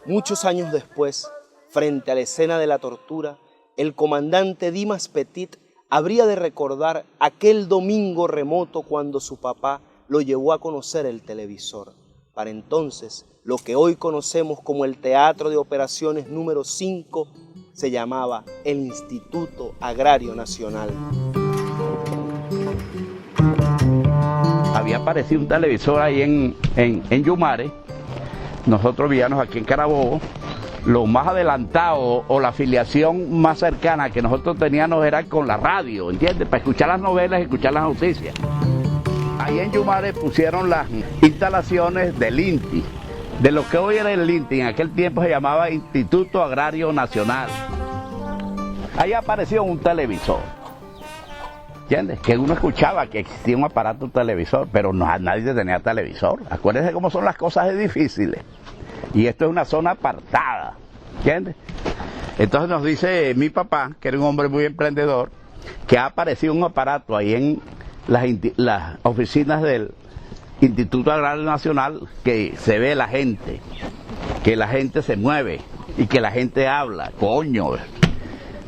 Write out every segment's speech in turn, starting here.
Muchos años después, frente a la escena de la tortura, el comandante Dimas Petit habría de recordar aquel domingo remoto cuando su papá lo llevó a conocer el televisor. Para entonces, lo que hoy conocemos como el Teatro de Operaciones número 5 se llamaba el Instituto Agrario Nacional. Había aparecido un televisor ahí en Yumare. Nosotros vivíamos aquí en Carabobo. Lo más adelantado o la afiliación más cercana que nosotros teníamos era con la radio, ¿entiendes? Para escuchar las novelas y escuchar las noticias. Ahí en Yumare pusieron las instalaciones del INTI, de lo que hoy era el INTI, en aquel tiempo se llamaba Instituto Agrario Nacional. Ahí apareció un televisor, ¿entiendes? Que uno escuchaba que existía un aparato televisor, pero nadie tenía televisor. Acuérdense cómo son las cosas difíciles. Y esto es una zona apartada, ¿entiendes? Entonces nos dice mi papá, que era un hombre muy emprendedor, que ha aparecido un aparato ahí en las oficinas del Instituto Agrario Nacional, que se ve la gente, que la gente se mueve y que la gente habla. Coño,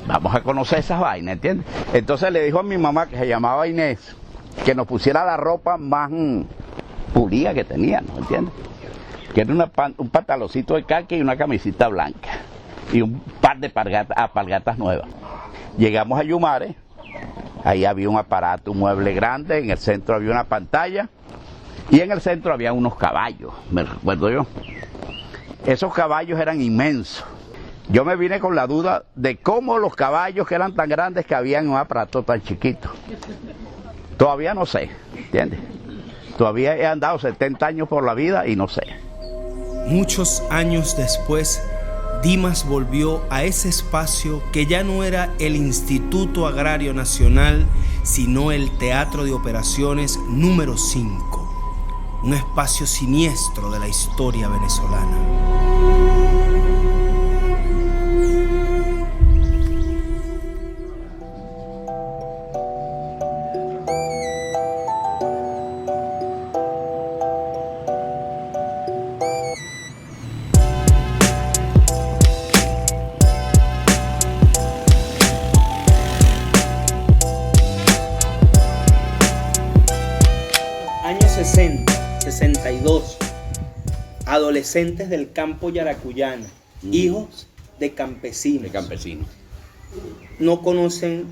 vamos a conocer esas vainas, ¿entiendes? Entonces le dijo a mi mamá, que se llamaba Inés, que nos pusiera la ropa más pulida que teníamos, ¿entiendes? Que era un pantaloncito de caqui y una camisita blanca y un par de alpargatas nuevas. Llegamos a Yumare, ahí había un aparato, un mueble grande, en el centro había una pantalla y en el centro había unos caballos, me recuerdo yo. Esos caballos eran inmensos. Yo me vine con la duda de cómo los caballos que eran tan grandes que había en un aparato tan chiquito. Todavía no sé, ¿entiendes? Todavía he andado 70 años por la vida y no sé. Muchos años después, Dimas volvió a ese espacio que ya no era el Instituto Agrario Nacional, sino el Teatro de Operaciones número 5, un espacio siniestro de la historia venezolana. Años 60, 62, adolescentes del campo yaracuyano, hijos de campesinos. No conocen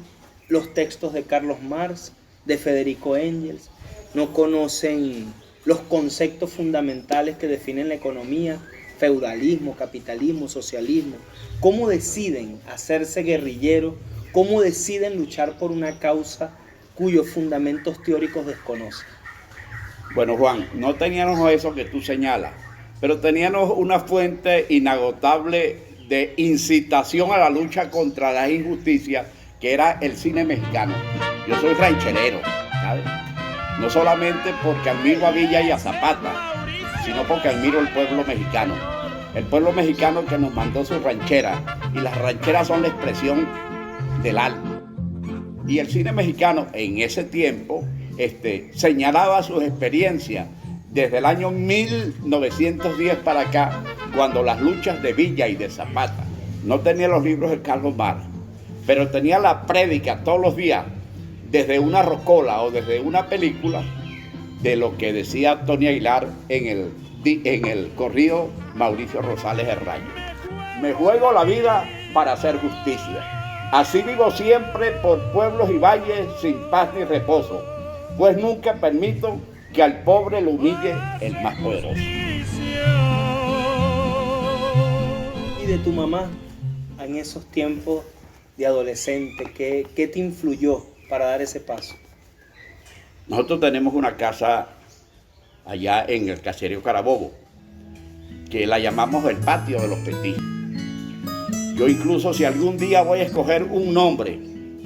los textos de Carlos Marx, de Federico Engels, no conocen los conceptos fundamentales que definen la economía, feudalismo, capitalismo, socialismo. ¿Cómo deciden hacerse guerrilleros? ¿Cómo deciden luchar por una causa cuyos fundamentos teóricos desconocen? Bueno, Juan, no teníamos eso que tú señalas, pero teníamos una fuente inagotable de incitación a la lucha contra las injusticias, que era el cine mexicano. Yo soy rancherero, ¿sabes? No solamente porque admiro a Villa y a Zapata, sino porque admiro el pueblo mexicano. El pueblo mexicano que nos mandó sus rancheras, y las rancheras son la expresión del alma. Y el cine mexicano en ese tiempo señalaba sus experiencias desde el año 1910 para acá, cuando las luchas de Villa y de Zapata. No tenía los libros de Carlos Marx, pero tenía la prédica todos los días, desde una rocola o desde una película, de lo que decía Tony Aguilar en el corrido Mauricio Rosales el Rayo. Me juego la vida para hacer justicia. Así vivo siempre por pueblos y valles sin paz ni reposo, pues nunca permito que al pobre lo humille el más poderoso. ¿Y de tu mamá en esos tiempos de adolescente, qué te influyó para dar ese paso? Nosotros tenemos una casa allá en el caserío Carabobo, que la llamamos el patio de los Petit. Yo incluso si algún día voy a escoger un nombre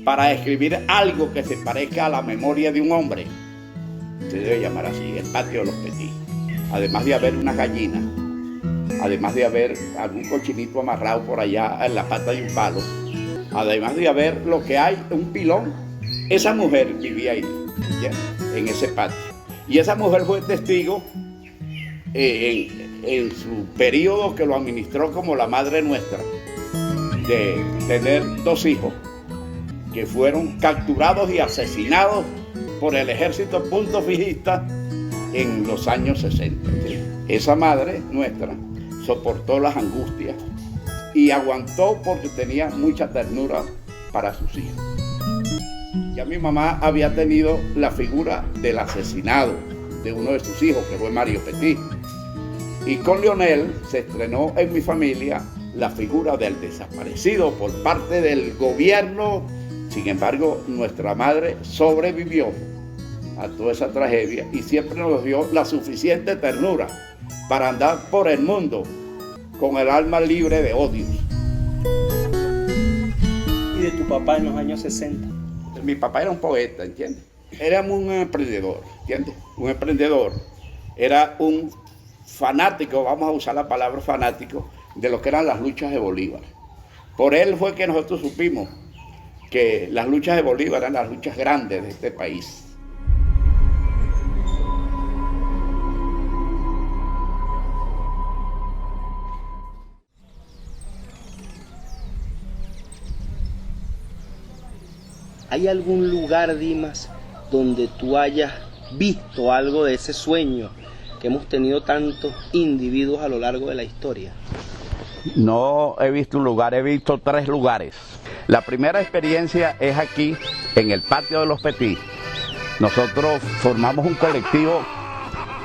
para escribir algo que se parezca a la memoria de un hombre, se debe llamar así, el patio de los Petit. Además de haber una gallina, además de haber algún cochinito amarrado por allá en la pata de un palo, además de haber lo que hay, un pilón, esa mujer vivía ahí, ¿ya? En ese patio. Y esa mujer fue testigo en su periodo que lo administró como la madre nuestra, de tener 2 hijos que fueron capturados y asesinados por el ejército punto fijista en los años 60. Esa madre nuestra soportó las angustias y aguantó porque tenía mucha ternura para sus hijos. Ya mi mamá había tenido la figura del asesinado de uno de sus hijos, que fue Mario Petit. Y con Leonel se estrenó en mi familia la figura del desaparecido por parte del gobierno. Sin embargo, nuestra madre sobrevivió a toda esa tragedia y siempre nos dio la suficiente ternura para andar por el mundo con el alma libre de odios. ¿Y de tu papá en los años 60? Mi papá era un poeta, ¿entiendes? Era un emprendedor, ¿entiendes? Un emprendedor. Era un fanático, vamos a usar la palabra fanático, de lo que eran las luchas de Bolívar. Por él fue que nosotros supimos que las luchas de Bolívar eran las luchas grandes de este país. ¿Hay algún lugar, Dimas, donde tú hayas visto algo de ese sueño que hemos tenido tantos individuos a lo largo de la historia? No he visto un lugar, he visto 3 lugares. La primera experiencia es aquí, en el patio de los Petit. Nosotros formamos un colectivo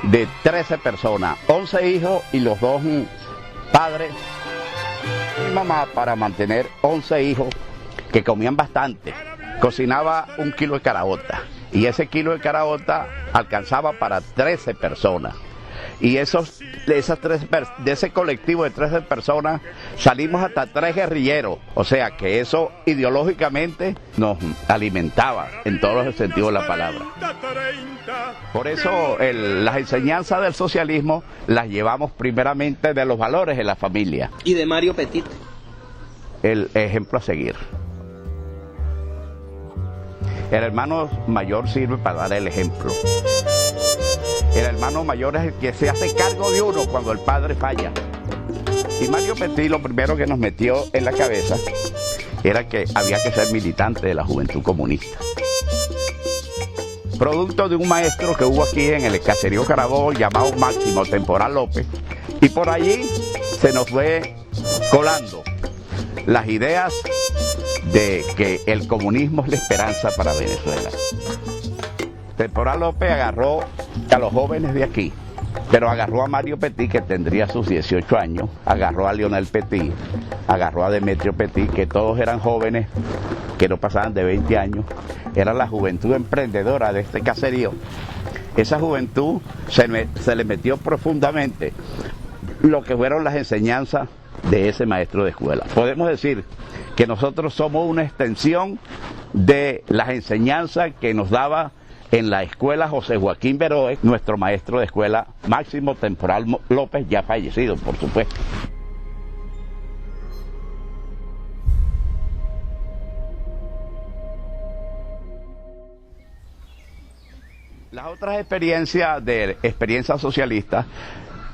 de 13 personas, 11 hijos y los 2 padres y mamá, para mantener 11 hijos que comían bastante. Cocinaba 1 kilo de caraota y ese kilo de caraota alcanzaba para 13 personas. Y de ese colectivo de 13 personas salimos hasta 3 guerrilleros, o sea que eso ideológicamente nos alimentaba en todos los sentidos de la palabra. Por eso las enseñanzas del socialismo las llevamos primeramente de los valores de la familia. ¿Y de Mario Petit? El ejemplo a seguir. El hermano mayor sirve para dar el ejemplo. El hermano mayor es el que se hace cargo de uno cuando el padre falla. Y Mario Petit lo primero que nos metió en la cabeza era que había que ser militante de la Juventud Comunista. Producto de un maestro que hubo aquí en el caserío Carabobo llamado Máximo Temporal López. Y por allí se nos fue colando las ideas de que el comunismo es la esperanza para Venezuela. Temporal López agarró a los jóvenes de aquí, pero agarró a Mario Petit, que tendría sus 18 años, agarró a Leonel Petit, agarró a Demetrio Petit, que todos eran jóvenes, que no pasaban de 20 años, era la juventud emprendedora de este caserío. Esa juventud se le metió profundamente lo que fueron las enseñanzas de ese maestro de escuela. Podemos decir que nosotros somos una extensión de las enseñanzas que nos daba en la escuela José Joaquín Veroe, nuestro maestro de escuela Máximo Temporal López, ya fallecido, por supuesto. Las otras experiencias socialistas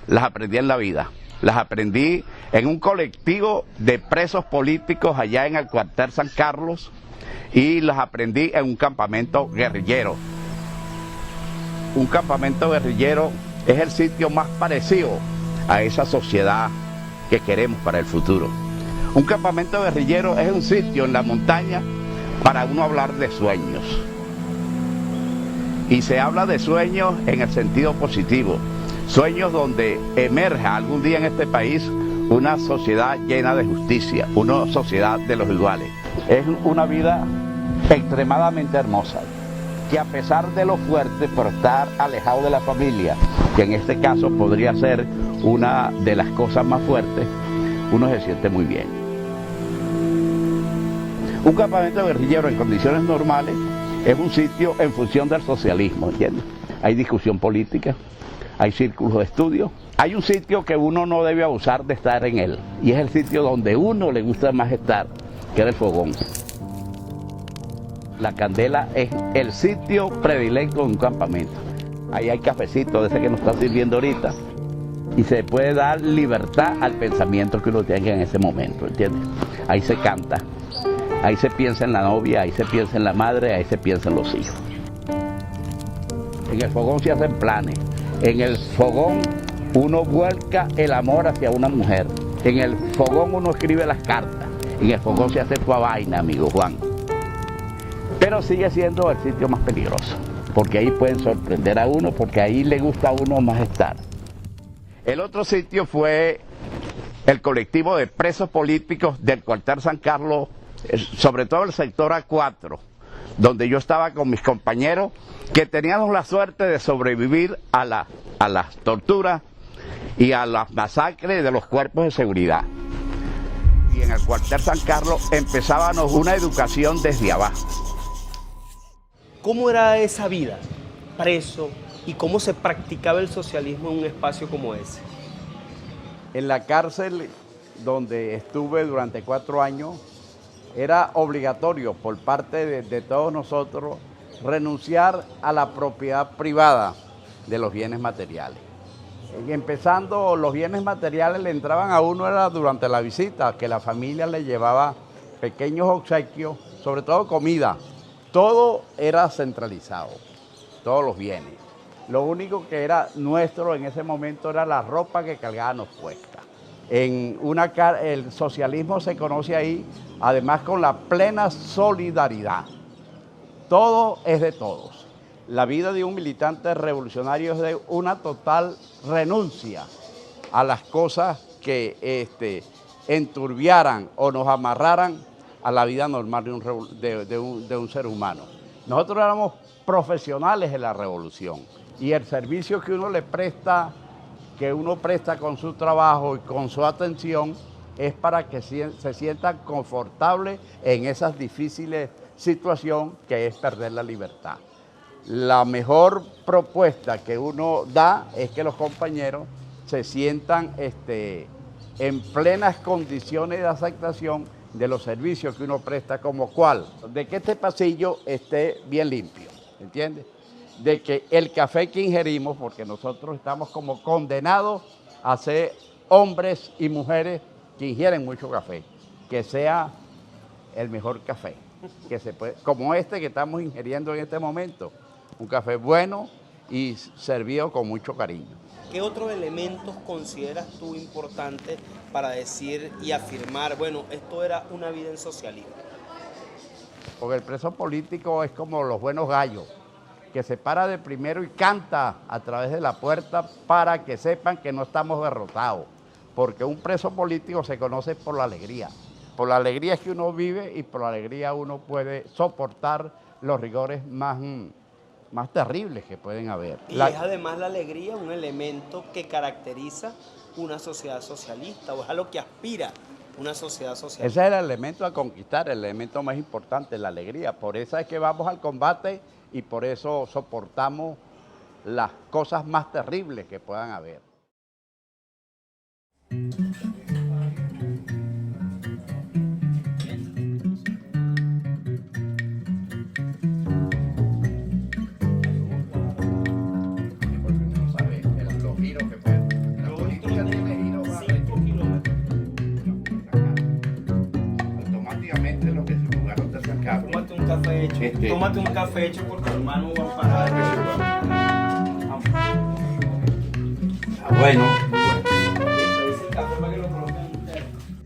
las aprendí en la vida. Las aprendí en un colectivo de presos políticos allá en el cuartel San Carlos y las aprendí en un campamento guerrillero. Un campamento guerrillero es el sitio más parecido a esa sociedad que queremos para el futuro. Un campamento guerrillero es un sitio en la montaña para uno hablar de sueños. Y se habla de sueños en el sentido positivo. Sueños donde emerja algún día en este país una sociedad llena de justicia, una sociedad de los iguales. Es una vida extremadamente hermosa. que a pesar de lo fuerte, por estar alejado de la familia, que en este caso podría ser una de las cosas más fuertes, uno se siente muy bien. Un campamento guerrillero en condiciones normales es un sitio en función del socialismo, ¿entiendes? Hay discusión política, hay círculos de estudio, hay un sitio que uno no debe abusar de estar en él, y es el sitio donde uno le gusta más estar, que es el fogón. La candela es el sitio predilecto de un campamento. Ahí hay cafecito de ese que nos está sirviendo ahorita, y se puede dar libertad al pensamiento que uno tenga en ese momento, ¿entiendes? Ahí se canta, ahí se piensa en la novia, ahí se piensa en la madre, ahí se piensa en los hijos. En el fogón se hacen planes, en el fogón uno vuelca el amor hacia una mujer, en el fogón uno escribe las cartas, en el fogón se hace toda vaina, amigo Juan. Pero sigue siendo el sitio más peligroso, porque ahí pueden sorprender a uno, porque ahí le gusta a uno más estar. El otro sitio fue el colectivo de presos políticos del cuartel San Carlos, sobre todo el sector A4, donde yo estaba con mis compañeros que teníamos la suerte de sobrevivir a las torturas y a las masacres de los cuerpos de seguridad. Y en el cuartel San Carlos empezábamos una educación desde abajo. ¿Cómo era esa vida, preso, y cómo se practicaba el socialismo en un espacio como ese? En la cárcel donde estuve durante 4 años, era obligatorio por parte de todos nosotros renunciar a la propiedad privada de los bienes materiales. Empezando, los bienes materiales le entraban a uno era durante la visita, que la familia le llevaba pequeños obsequios, sobre todo comida. Todo era centralizado, todos los bienes. Lo único que era nuestro en ese momento era la ropa que cargábamos puesta. El socialismo se conoce ahí, además con la plena solidaridad. Todo es de todos. La vida de un militante revolucionario es de una total renuncia a las cosas que enturbiaran o nos amarraran a la vida normal de un ser humano. Nosotros éramos profesionales en la revolución y el servicio que uno presta con su trabajo y con su atención es para que se sientan confortables en esas difíciles situaciones que es perder la libertad. La mejor propuesta que uno da es que los compañeros se sientan en plenas condiciones de aceptación de los servicios que uno presta, como cuál, de que este pasillo esté bien limpio, ¿entiendes? De que el café que ingerimos, porque nosotros estamos como condenados a ser hombres y mujeres que ingieren mucho café, que sea el mejor café, que se puede, como este que estamos ingiriendo en este momento, un café bueno y servido con mucho cariño. ¿Qué otros elementos consideras tú importantes para decir y afirmar, bueno, esto era una vida en socialismo? Porque el preso político es como los buenos gallos, que se para de primero y canta a través de la puerta para que sepan que no estamos derrotados. Porque un preso político se conoce por la alegría. Por la alegría es que uno vive y por la alegría uno puede soportar los rigores más terribles que pueden haber. Y es además la alegría un elemento que caracteriza una sociedad socialista, o es a lo que aspira una sociedad socialista. Ese es el elemento a conquistar, el elemento más importante, la alegría. Por eso es que vamos al combate y por eso soportamos las cosas más terribles que puedan haber. Tómate un café hecho por tu hermano Juan Parada. Bueno.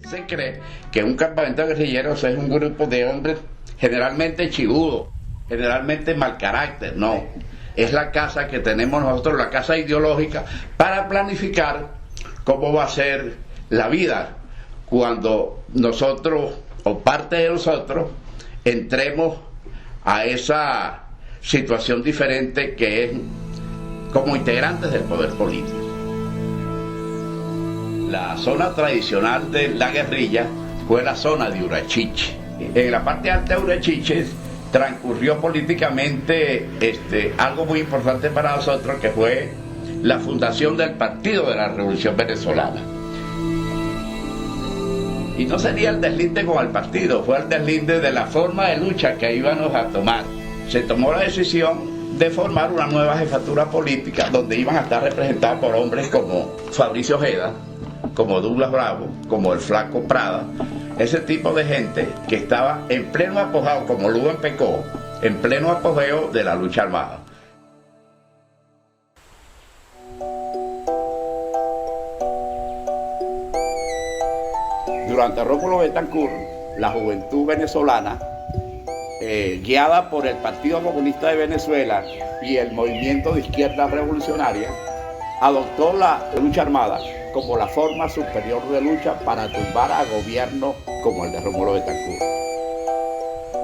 Se cree que un campamento de guerrilleros es un grupo de hombres generalmente chivudos, generalmente mal carácter. No, es la casa que tenemos nosotros, la casa ideológica, para planificar cómo va a ser la vida cuando nosotros, o parte de nosotros, entremos a esa situación diferente que es como integrantes del poder político. La zona tradicional de la guerrilla fue la zona de Urachiche. En la parte alta de Urachiche transcurrió políticamente algo muy importante para nosotros, que fue la fundación del Partido de la Revolución Venezolana. Y no sería el deslinde con el partido, fue el deslinde de la forma de lucha que íbamos a tomar. Se tomó la decisión de formar una nueva jefatura política donde iban a estar representados por hombres como Fabricio Ojeda, como Douglas Bravo, como el Flaco Prada, ese tipo de gente que estaba en pleno apogeo, como Luen Pecó, en pleno apogeo de la lucha armada. Durante Rómulo Betancourt, la juventud venezolana, guiada por el Partido Comunista de Venezuela y el Movimiento de Izquierda Revolucionaria, adoptó la lucha armada como la forma superior de lucha para tumbar a gobiernos como el de Rómulo Betancourt.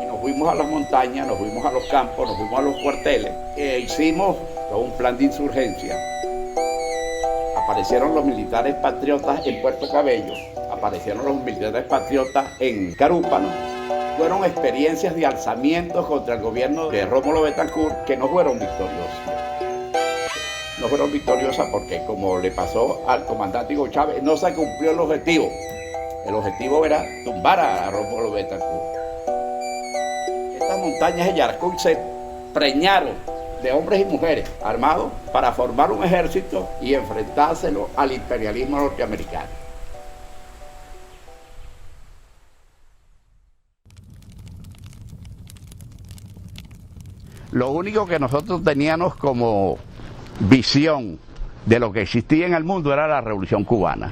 Y nos fuimos a las montañas, nos fuimos a los campos, nos fuimos a los cuarteles, e hicimos todo un plan de insurgencia. Aparecieron los militares patriotas en Puerto Cabello, aparecieron los militares patriotas en Carúpano. Fueron experiencias de alzamientos contra el gobierno de Rómulo Betancourt que no fueron victoriosas. No fueron victoriosas porque, como le pasó al comandante Hugo Chávez, no se cumplió el objetivo. El objetivo era tumbar a Rómulo Betancourt. Estas montañas de Yaracuy se preñaron de hombres y mujeres armados para formar un ejército y enfrentárselo al imperialismo norteamericano. Lo único que nosotros teníamos como visión de lo que existía en el mundo era la Revolución Cubana,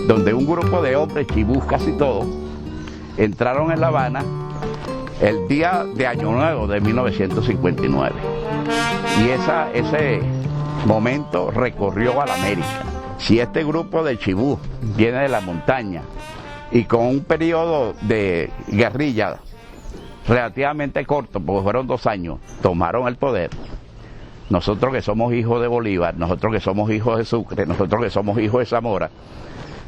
donde un grupo de hombres, chibús casi todos, entraron en La Habana el día de Año Nuevo de 1959. Y ese momento recorrió a la América. Si este grupo de chibús viene de la montaña y con un periodo de guerrilla relativamente corto, porque fueron 2 años, tomaron el poder, nosotros que somos hijos de Bolívar, nosotros que somos hijos de Sucre, nosotros que somos hijos de Zamora,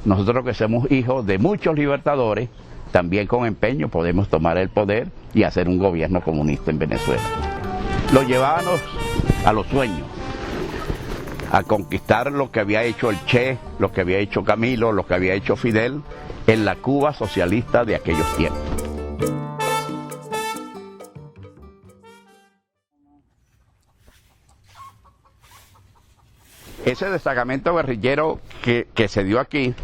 nosotros que somos hijos de muchos libertadores, también con empeño podemos tomar el poder y hacer un gobierno comunista en Venezuela. Lo llevábamos a los sueños, a conquistar lo que había hecho el Che, lo que había hecho Camilo, lo que había hecho Fidel en la Cuba socialista de aquellos tiempos. Ese destacamento guerrillero que se dio aquí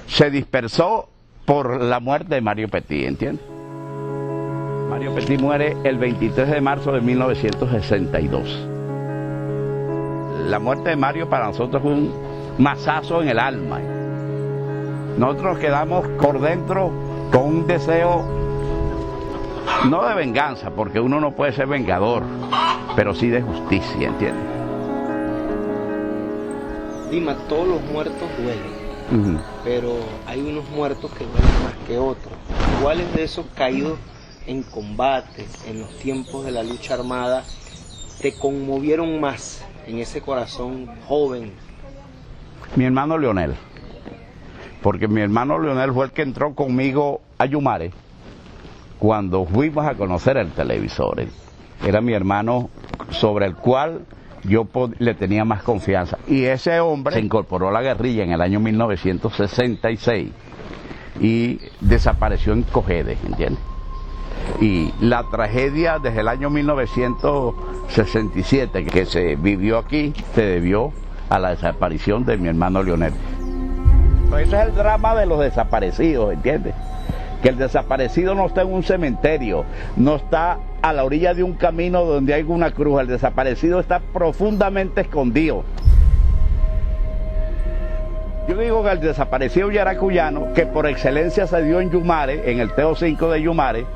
se dispersó por la muerte de Mario Petit, ¿entiendes? Mario Petit muere el 23 de marzo de 1962. La muerte de Mario para nosotros fue un mazazo en el alma. Nosotros nos quedamos por dentro con un deseo, no de venganza, porque uno no puede ser vengador, pero sí de justicia, ¿entiendes? Dima, todos los muertos duelen, pero hay unos muertos que duelen más que otros. ¿Cuáles de esos caídos en combate, en los tiempos de la lucha armada, te conmovieron más en ese corazón joven? Mi hermano Leonel, porque mi hermano Leonel fue el que entró conmigo a Yumare cuando fuimos a conocer el televisor. Era mi hermano sobre el cual yo le tenía más confianza. Y ese hombre se incorporó a la guerrilla en el año 1966 y desapareció en Cojedes, ¿entiendes? Y la tragedia desde el año 1967 que se vivió aquí se debió a la desaparición de mi hermano Leonel. Pero ese es el drama de los desaparecidos, ¿entiendes? Que el desaparecido no está en un cementerio, no está a la orilla de un camino donde hay una cruz. El desaparecido está profundamente escondido. Yo digo que el desaparecido yaracuyano, que por excelencia se dio en Yumare, en el TO5 de Yumare,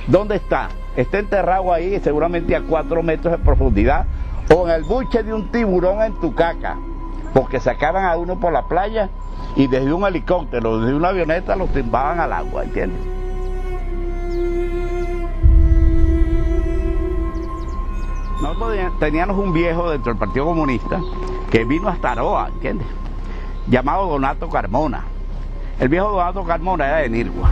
¿dónde está? Está enterrado ahí, seguramente a 4 metros de profundidad, o en el buche de un tiburón en Tucaca, porque sacaban a uno por la playa y desde un helicóptero, desde una avioneta, lo tumbaban al agua, ¿entiendes? Nosotros teníamos un viejo dentro del Partido Comunista que vino hasta Aroa, ¿entiendes? Llamado Donato Carmona. El viejo Donato Carmona era de Nirgua.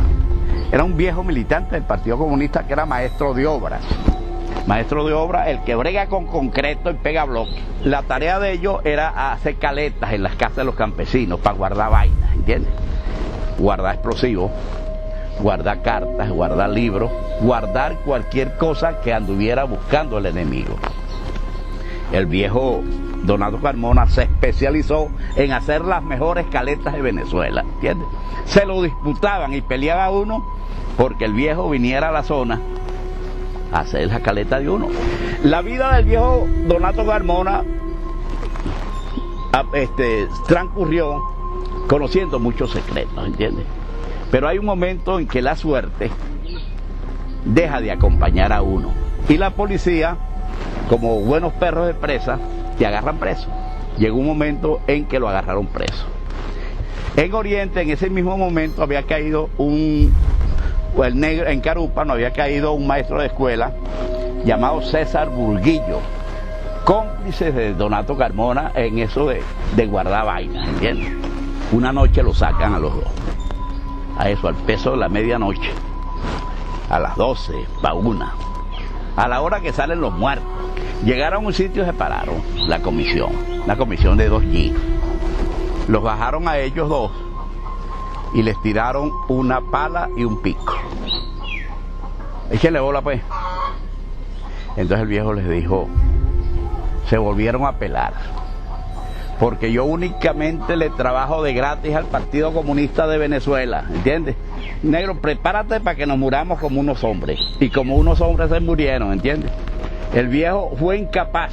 Era un viejo militante del Partido Comunista que era maestro de obras. Maestro de obra, el que brega con concreto y pega bloques. La tarea de ellos era hacer caletas en las casas de los campesinos para guardar vainas, ¿entiendes? Guardar explosivos, guardar cartas, guardar libros, guardar cualquier cosa que anduviera buscando el enemigo. El viejo Donato Carmona se especializó en hacer las mejores caletas de Venezuela, ¿entiendes? Se lo disputaban y peleaba uno porque el viejo viniera a la zona a hacer la caleta de uno. La vida del viejo Donato Carmona transcurrió conociendo muchos secretos, ¿entiendes? Pero hay un momento en que la suerte deja de acompañar a uno y la policía, como buenos perros de presa, te agarran preso. Llegó un momento en que lo agarraron preso. En Oriente, en ese mismo momento, había caído en Carúpano había caído un maestro de escuela llamado César Burguillo, cómplice de Donato Carmona en eso de guardar vainas, ¿entiendes? Una noche lo sacan a los dos, a eso, al peso de la medianoche, a las 12, para 1, a la hora que salen los muertos. Llegaron a un sitio y se pararon, la comisión de 2G. Los bajaron a ellos dos y les tiraron una pala y un pico. Échenle bola, pues. Entonces el viejo les dijo, se volvieron a pelar, porque yo únicamente le trabajo de gratis al Partido Comunista de Venezuela, ¿entiendes? Negro, prepárate para que nos muramos como unos hombres. Y como unos hombres se murieron, ¿entiendes? El viejo fue incapaz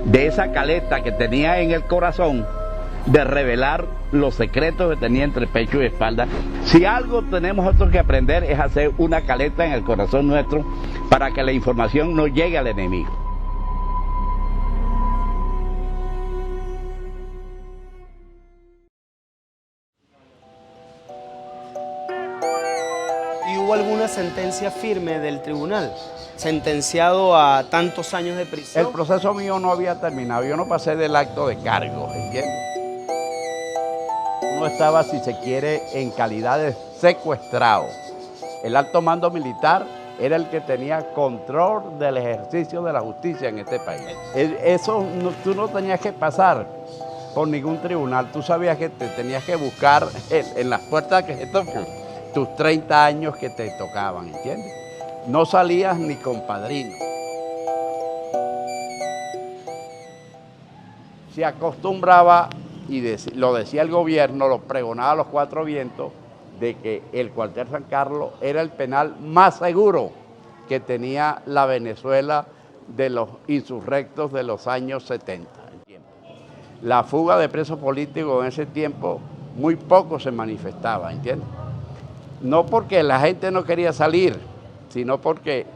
de esa caleta que tenía en el corazón de revelar los secretos que tenía entre pecho y espalda. Si algo tenemos nosotros que aprender es hacer una caleta en el corazón nuestro para que la información no llegue al enemigo. ¿Y hubo alguna sentencia firme del tribunal? Sentenciado a tantos años de prisión. El proceso mío no había terminado, yo no pasé del acto de cargo, ¿entiendes? Uno estaba, si se quiere, en calidad de secuestrado. El alto mando militar era el que tenía control del ejercicio de la justicia en este país. Eso tú no tenías que pasar por ningún tribunal, tú sabías que te tenías que buscar en las puertas que se tocan tus 30 años que te tocaban, ¿entiendes? No salías ni con padrino. Se acostumbraba, y lo decía el gobierno, lo pregonaba a los 4 vientos, de que el cuartel San Carlos era el penal más seguro que tenía la Venezuela de los insurrectos de los años 70. La fuga de presos políticos en ese tiempo muy poco se manifestaba, ¿entiendes? No porque la gente no quería salir, sino porque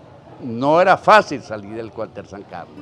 no era fácil salir del cuartel San Carlos.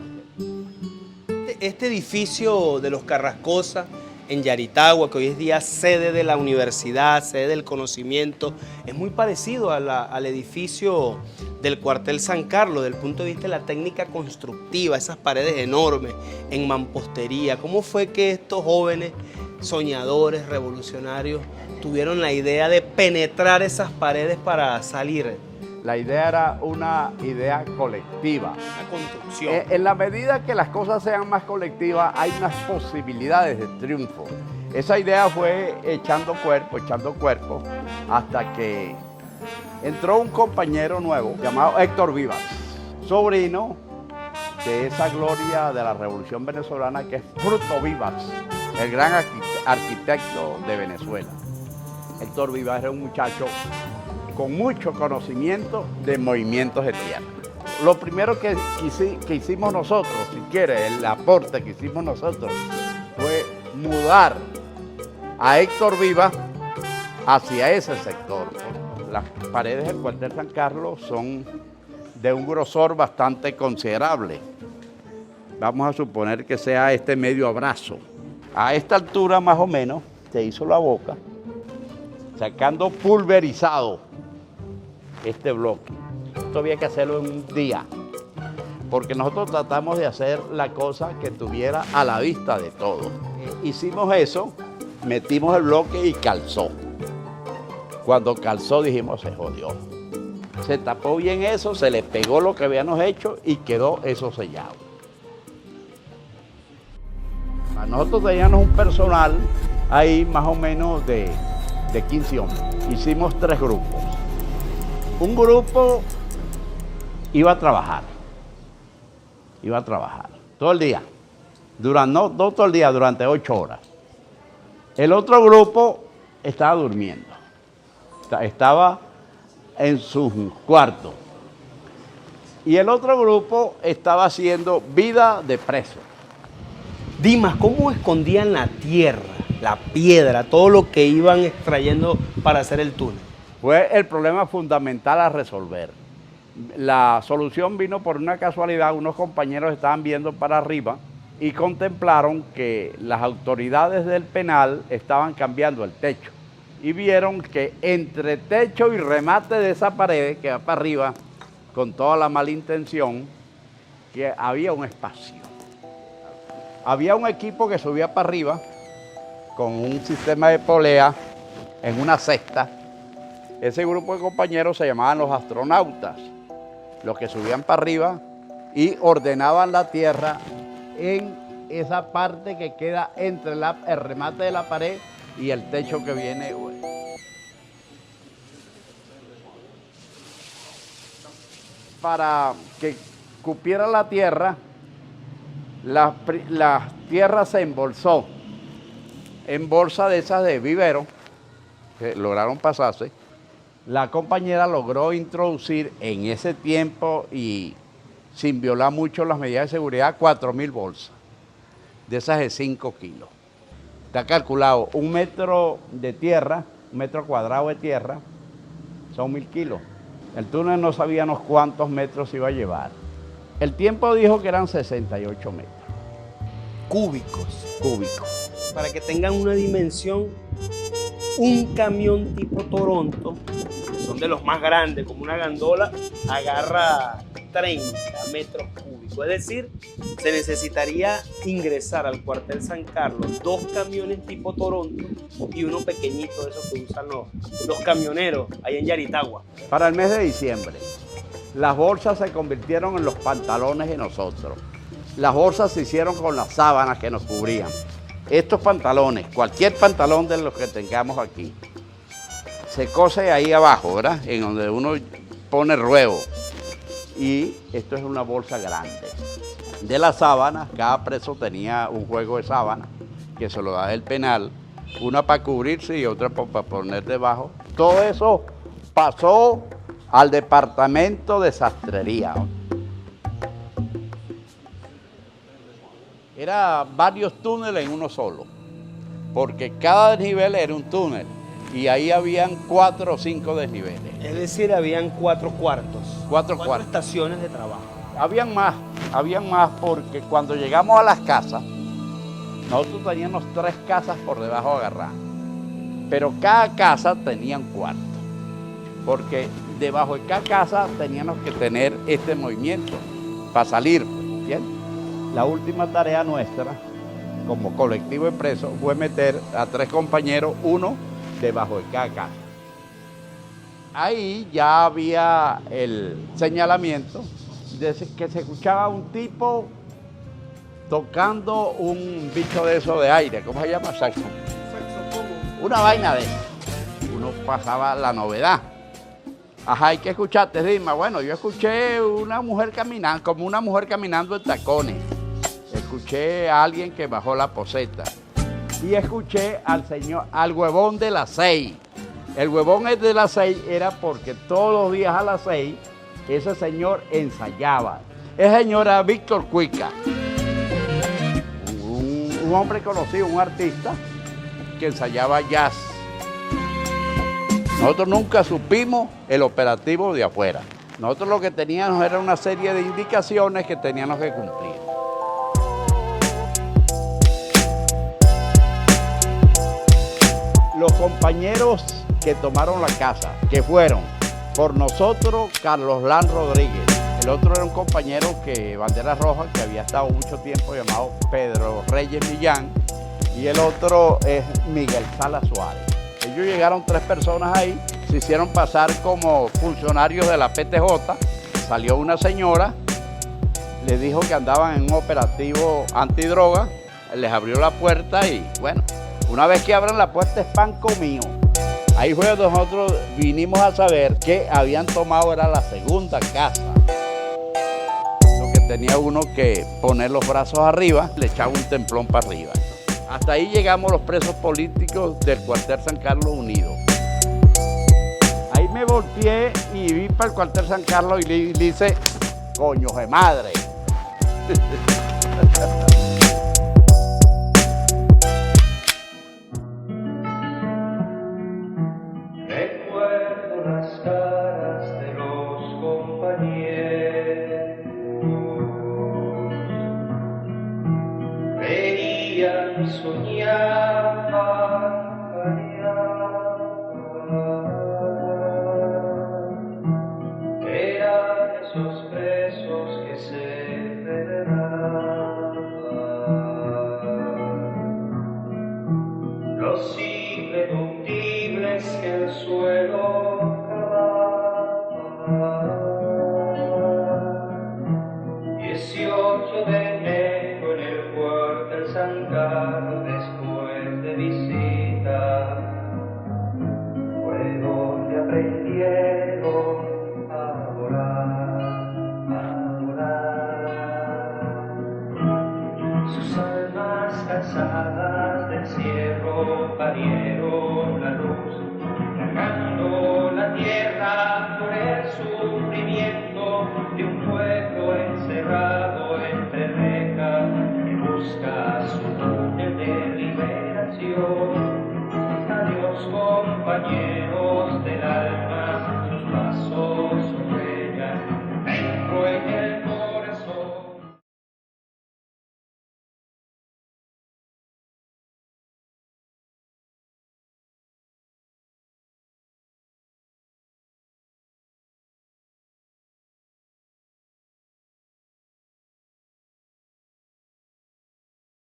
Este edificio de los Carrascosa en Yaritagua, que hoy es día sede de la universidad, sede del conocimiento, es muy parecido al edificio del cuartel San Carlos, desde el punto de vista de la técnica constructiva, esas paredes enormes en mampostería. ¿Cómo fue que estos jóvenes soñadores, revolucionarios, tuvieron la idea de penetrar esas paredes para salir? La idea era una idea colectiva. Una construcción. En la medida que las cosas sean más colectivas, hay unas posibilidades de triunfo. Esa idea fue echando cuerpo, hasta que entró un compañero nuevo llamado Héctor Vivas, sobrino de esa gloria de la Revolución Venezolana que es Fruto Vivas, el gran arquitecto de Venezuela. Héctor Vivas era un muchacho con mucho conocimiento de movimientos de tierra. Lo primero que hicimos nosotros, si quiere, el aporte que hicimos nosotros, fue mudar a Héctor Vivas hacia ese sector. Las paredes del cuartel San Carlos son de un grosor bastante considerable. Vamos a suponer que sea este medio abrazo. A esta altura más o menos se hizo la boca, sacando pulverizado este bloque. Esto había que hacerlo en un día, porque nosotros tratamos de hacer la cosa que estuviera a la vista de todos. Hicimos eso, metimos el bloque y calzó. Cuando calzó dijimos, se jodió. Se tapó bien eso, se le pegó lo que habíamos hecho y quedó eso sellado. Nosotros teníamos un personal ahí más o menos de 15 hombres. Hicimos 3 grupos. Un grupo iba a trabajar todo el día, no todo el día, durante 8 horas. El otro grupo estaba durmiendo, estaba en su cuarto. Y el otro grupo estaba haciendo vida de preso. Dimas, ¿cómo escondían la tierra, la piedra, todo lo que iban extrayendo para hacer el túnel? Fue el problema fundamental a resolver. La solución vino por una casualidad. Unos compañeros estaban viendo para arriba y contemplaron que las autoridades del penal estaban cambiando el techo. Y vieron que entre techo y remate de esa pared que va para arriba, con toda la mala intención, que había un espacio. Había un equipo que subía para arriba con un sistema de polea en una cesta. Ese grupo de compañeros se llamaban los astronautas, los que subían para arriba y ordenaban la tierra en esa parte que queda entre el remate de la pared y el techo que viene. Para que cupiera la tierra, la tierra se embolsó en bolsa de esas de vivero, que lograron pasarse. La compañera logró introducir en ese tiempo y sin violar mucho las medidas de seguridad 4.000 bolsas, de esas de 5 kilos. Está calculado 1 metro de tierra, 1 metro cuadrado de tierra, son 1.000 kilos. El túnel no sabíamos cuántos metros iba a llevar. El tiempo dijo que eran 68 metros. Cúbicos. Para que tengan una dimensión, un camión tipo Toronto, que son de los más grandes, como una gandola, agarra 30 metros cúbicos. Es decir, se necesitaría ingresar al cuartel San Carlos 2 camiones tipo Toronto y uno pequeñito de esos que usan los camioneros ahí en Yaritagua. Para el mes de diciembre, las bolsas se convirtieron en los pantalones de nosotros. Las bolsas se hicieron con las sábanas que nos cubrían. Estos pantalones, cualquier pantalón de los que tengamos aquí, se cose ahí abajo, ¿verdad? En donde uno pone ruevo. Y esto es una bolsa grande. De las sábanas, cada preso tenía un juego de sábanas que se lo da el penal, una para cubrirse y otra para poner debajo. Todo eso pasó al departamento de sastrería. Era varios túneles en uno solo, porque cada desnivel era un túnel y ahí habían 4 o 5 desniveles. Es decir, habían 4 cuartos. 4 estaciones de trabajo. Habían más porque cuando llegamos a las casas, nosotros teníamos 3 casas por debajo agarradas, pero cada casa tenía un cuarto, porque debajo de cada casa teníamos que tener este movimiento para salir, ¿entiendes? La última tarea nuestra, como colectivo de presos, fue meter a 3 compañeros, uno debajo de cada casa. Ahí ya había el señalamiento de que se escuchaba un tipo tocando un bicho de eso de aire, ¿cómo se llama? Saxo. Una vaina de eso. Uno pasaba la novedad. Ajá, ¿y qué escuchaste, Dima? Bueno, yo escuché una mujer caminando, como una mujer caminando en tacones. Escuché a alguien que bajó la poseta. Y escuché al huevón de las 6. El huevón de las 6 era porque todos los días a las 6 ese señor ensayaba. Ese señor era Víctor Cuica, un hombre conocido, un artista que ensayaba jazz. Nosotros nunca supimos el operativo de afuera. Nosotros lo que teníamos era una serie de indicaciones que teníamos que cumplir. Los compañeros que tomaron la casa, que fueron por nosotros Carlos Lan Rodríguez, El otro era un compañero que, bandera roja, que había estado mucho tiempo, llamado Pedro Reyes Millán, y el otro es Miguel Sala Suárez. Ellos llegaron 3 personas ahí, se hicieron pasar como funcionarios de la PTJ, salió una señora, les dijo que andaban en un operativo antidroga, les abrió la puerta y bueno, una vez que abran la puerta es pan comido. Ahí fue donde nosotros vinimos a saber que habían tomado, era la segunda casa. Lo que tenía uno que poner los brazos arriba, le echaba un templón para arriba. Hasta ahí llegamos los presos políticos del cuartel San Carlos Unido. Ahí me volteé y vi para el cuartel San Carlos y le dice, coño de madre. Recuerdo las caras de los compañeros, veían, soñaban, eran esos presos que se federaban, los irreductibles que el suelo cavaban. 18 de enero en el cuartel San Carlos, después de visita, fue donde aprendieron a volar. Sus almas cansadas del encierro parieron